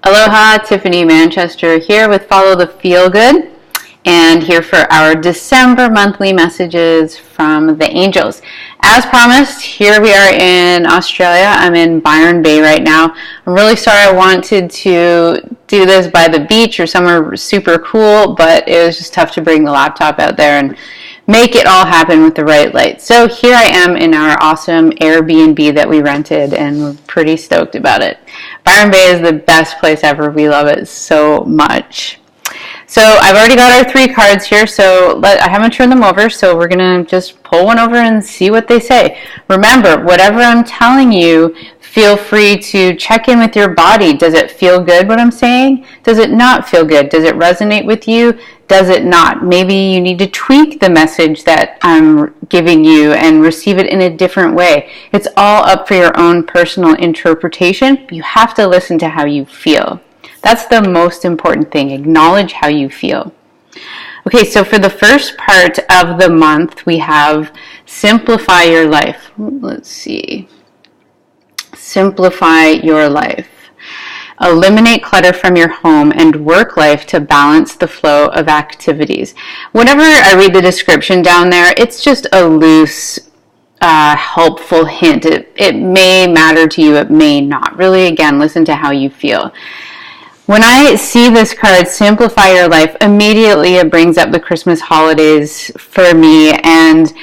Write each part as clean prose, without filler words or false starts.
Aloha, Tiffany Manchester here with Follow the Feelgood, and here for our December monthly messages from the angels. As promised, here we are in Australia. I'm in Byron Bay right now. I'm really sorry I wanted to do this by the beach or somewhere super cool, but it was just tough to bring the laptop out there and make it all happen with the right light. So here I am in our awesome Airbnb that we rented, and we're pretty stoked about it. Byron Bay is the best place ever. We love it so much. So I've already got our 3 cards here, so I haven't turned them over, so we're going to just pull one over and see what they say. Remember, whatever I'm telling you, feel free to check in with your body. Does it feel good, what I'm saying? Does it not feel good? Does it resonate with you? Does it not? Maybe you need to tweak the message that I'm giving you and receive it in a different way. It's all up for your own personal interpretation. You have to listen to how you feel. That's the most important thing. Acknowledge how you feel. Okay, so for the first part of the month, we have simplify your life. Let's see. Simplify your life. Eliminate clutter from your home and work life to balance the flow of activities. Whenever I read the description down there, it's just a loose, helpful hint. It may matter to you, it may not. Really, again, listen to how you feel. When I see this card, Simplify Your Life, immediately it brings up the Christmas holidays for me and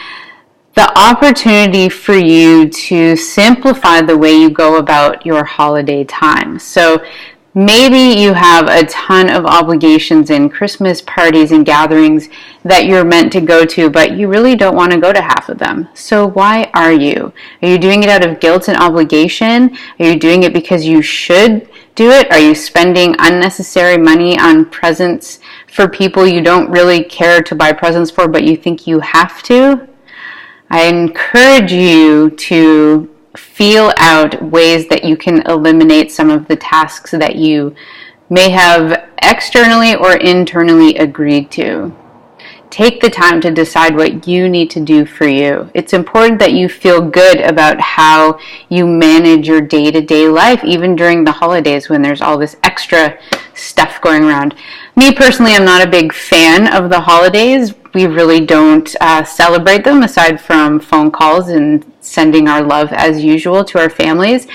the opportunity for you to simplify the way you go about your holiday time. So maybe you have a ton of obligations in Christmas parties and gatherings that you're meant to go to, but you really don't want to go to half of them. So why are you? Are you doing it out of guilt and obligation? Are you doing it because you should do it? Are you spending unnecessary money on presents for people you don't really care to buy presents for, but you think you have to? I encourage you to feel out ways that you can eliminate some of the tasks that you may have externally or internally agreed to. Take the time to decide what you need to do for you. It's important that you feel good about how you manage your day-to-day life, even during the holidays when there's all this extra stuff going around. Me personally, I'm not a big fan of the holidays. We really don't celebrate them aside from phone calls and sending our love as usual to our families.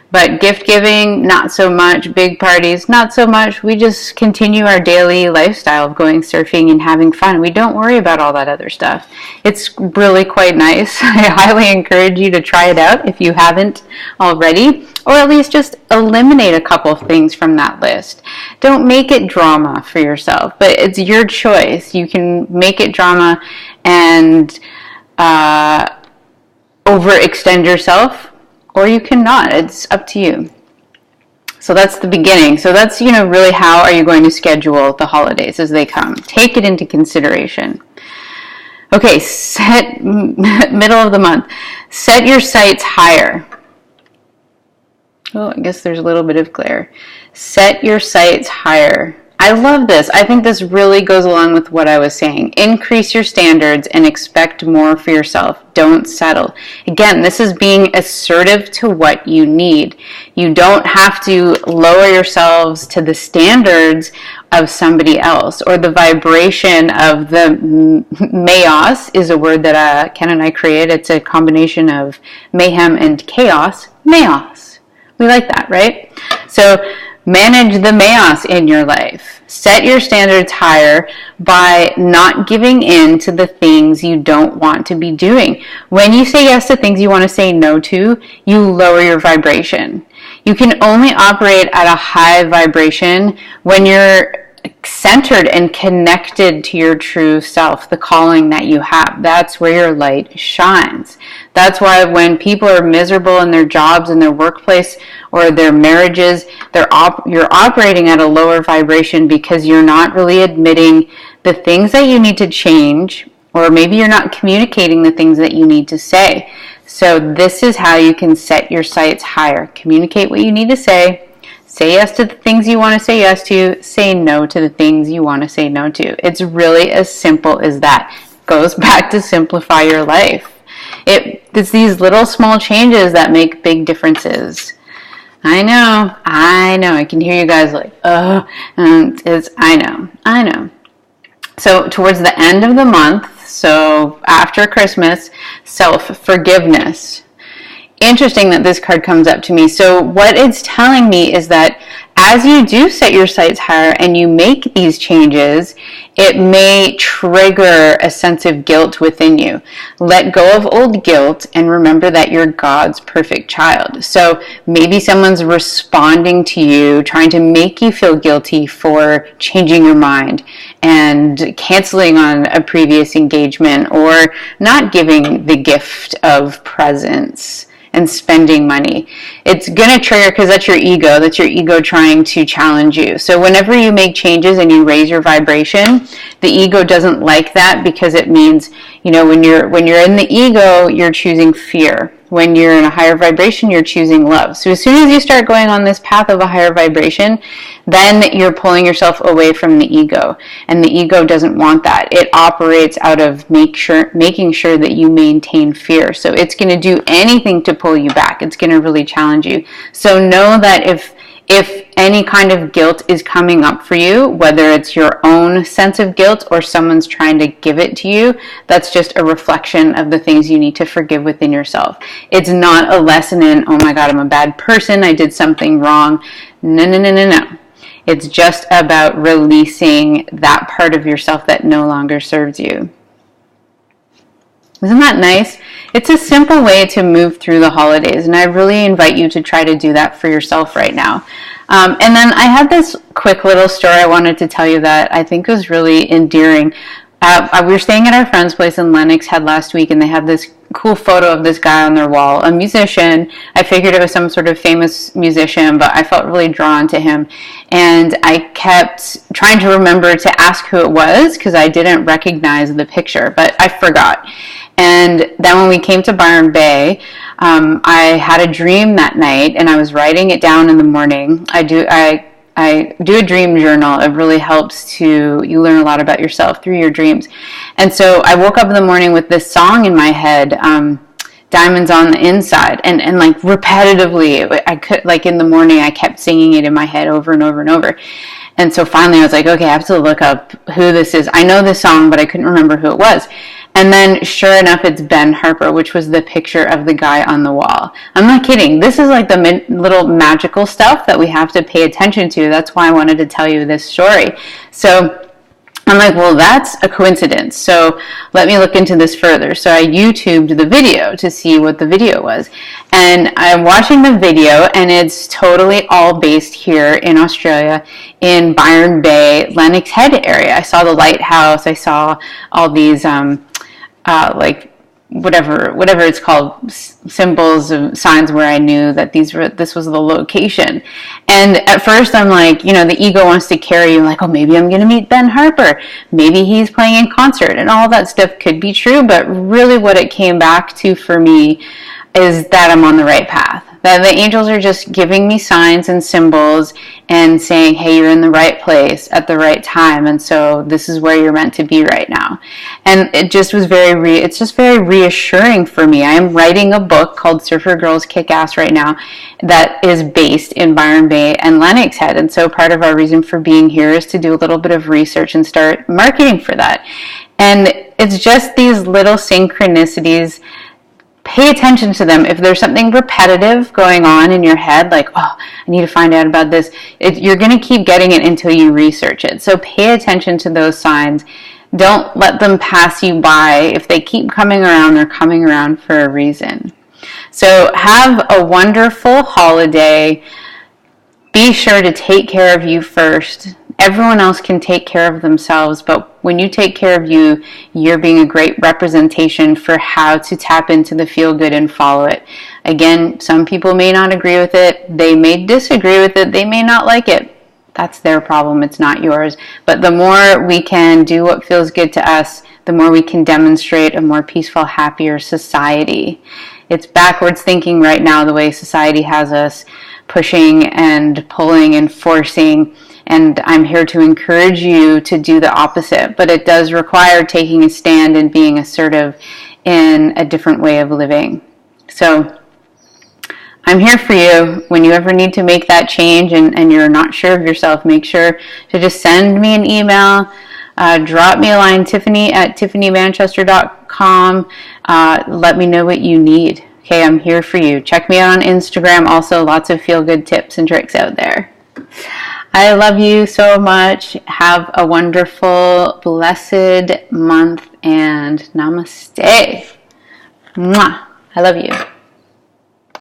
But gift giving, not so much. Big parties, not so much. We just continue our daily lifestyle of going surfing and having fun. We don't worry about all that other stuff. It's really quite nice. I highly encourage you to try it out if you haven't already, or at least just eliminate a couple of things from that list. Don't make it drama for yourself, but it's your choice. You can make it drama and overextend yourself, or you cannot. It's up to you. So that's the beginning. So that's, really how are you going to schedule the holidays as they come. Take it into consideration. Okay, middle of the month. Set your sights higher. Oh, I guess there's a little bit of glare. Set your sights higher. I love this. I think this really goes along with what I was saying. Increase your standards and expect more for yourself. Don't settle. Again, this is being assertive to what you need. You don't have to lower yourselves to the standards of somebody else or the vibration of the chaos is a word that Ken and I created. It's a combination of mayhem and chaos. Chaos. We like that, right? So manage the chaos in your life. Set your standards higher by not giving in to the things you don't want to be doing. When you say yes to things you want to say no to, you lower your vibration. You can only operate at a high vibration when you're centered and connected to your true self, the calling that you have. That's where your light shines. That's why when people are miserable in their jobs, in their workplace, or their marriages, you're operating at a lower vibration because you're not really admitting the things that you need to change, or maybe you're not communicating the things that you need to say. So this is how you can set your sights higher. Communicate what you need to say. Say yes to the things you want to say yes to. Say no to the things you want to say no to. It's really as simple as that. It goes back to simplify your life. It's these little small changes that make big differences. I know. I can hear you guys like, I know. So towards the end of the month, so after Christmas, self-forgiveness. Interesting that this card comes up to me. So what it's telling me is that as you do set your sights higher and you make these changes, it may trigger a sense of guilt within you. Let go of old guilt and remember that you're God's perfect child. So maybe someone's responding to you, trying to make you feel guilty for changing your mind and canceling on a previous engagement or not giving the gift of presents and spending money. It's going to trigger, because that's your ego. That's your ego trying to challenge you. So whenever you make changes and you raise your vibration, the ego doesn't like that, because it means, when you're in the ego, you're choosing fear. When you're in a higher vibration, you're choosing love. So as soon as you start going on this path of a higher vibration, then you're pulling yourself away from the ego. And the ego doesn't want that. It operates out of making sure that you maintain fear. So it's going to do anything to pull you back. It's going to really challenge you. So know that if any kind of guilt is coming up for you, whether it's your own sense of guilt or someone's trying to give it to you, that's just a reflection of the things you need to forgive within yourself. It's not a lesson in, oh my God, I'm a bad person, I did something wrong. No. It's just about releasing that part of yourself that no longer serves you. Isn't that nice? It's a simple way to move through the holidays, and I really invite you to try to do that for yourself right now. And then I had this quick little story I wanted to tell you that I think was really endearing. We were staying at our friend's place in Lenox Head last week, and they had this cool photo of this guy on their wall, a musician. I figured it was some sort of famous musician, but I felt really drawn to him. And I kept trying to remember to ask who it was, because I didn't recognize the picture, but I forgot. And then when we came to Byron Bay, I had a dream that night, and I was writing it down in the morning. I do a dream journal. It really helps you learn a lot about yourself through your dreams. And so I woke up in the morning with this song in my head, Diamonds on the Inside, and like repetitively, I could, like in the morning, I kept singing it in my head over and over and over. And so finally I was like, okay, I have to look up who this is. I know this song, but I couldn't remember who it was. And then sure enough, it's Ben Harper, which was the picture of the guy on the wall. I'm not kidding. This is like the little magical stuff that we have to pay attention to. That's why I wanted to tell you this story. So I'm like, well, that's a coincidence. So let me look into this further. So I YouTubed the video to see what the video was. And I'm watching the video, and it's totally all based here in Australia, in Byron Bay, Lenox Head area. I saw the lighthouse. I saw all these like whatever it's called, symbols and signs where I knew that this was the location. And at first I'm like, the ego wants to carry you like, oh, maybe I'm going to meet Ben Harper. Maybe he's playing in concert, and all that stuff could be true. But really what it came back to for me is that I'm on the right path. That the angels are just giving me signs and symbols and saying, hey, you're in the right place at the right time, and so this is where you're meant to be right now. And it just was it's just very reassuring for me. I am writing a book called Surfer Girls Kick Ass right now that is based in Byron Bay and Lenox Head, and so part of our reason for being here is to do a little bit of research and start marketing for that. And it's just these little synchronicities. Pay attention to them. If there's something repetitive going on in your head, like, oh, I need to find out about this, you're going to keep getting it until you research it. So pay attention to those signs. Don't let them pass you by. If they keep coming around, they're coming around for a reason. So have a wonderful holiday. Be sure to take care of you first. Everyone else can take care of themselves, but when you take care of you, you're being a great representation for how to tap into the feel good and follow it. Again, some people may not agree with it. They may disagree with it. They may not like it. That's their problem. It's not yours. But the more we can do what feels good to us, the more we can demonstrate a more peaceful, happier society. It's backwards thinking right now, the way society has us pushing and pulling and forcing. And I'm here to encourage you to do the opposite. But it does require taking a stand and being assertive in a different way of living. So I'm here for you. When you ever need to make that change and you're not sure of yourself, make sure to just send me an email, drop me a line, tiffany@tiffanymanchester.com. Let me know what you need. Okay, I'm here for you. Check me out on Instagram. Also, lots of feel-good tips and tricks out there. I love you so much. Have a wonderful, blessed month, and namaste. Mwah. I love you.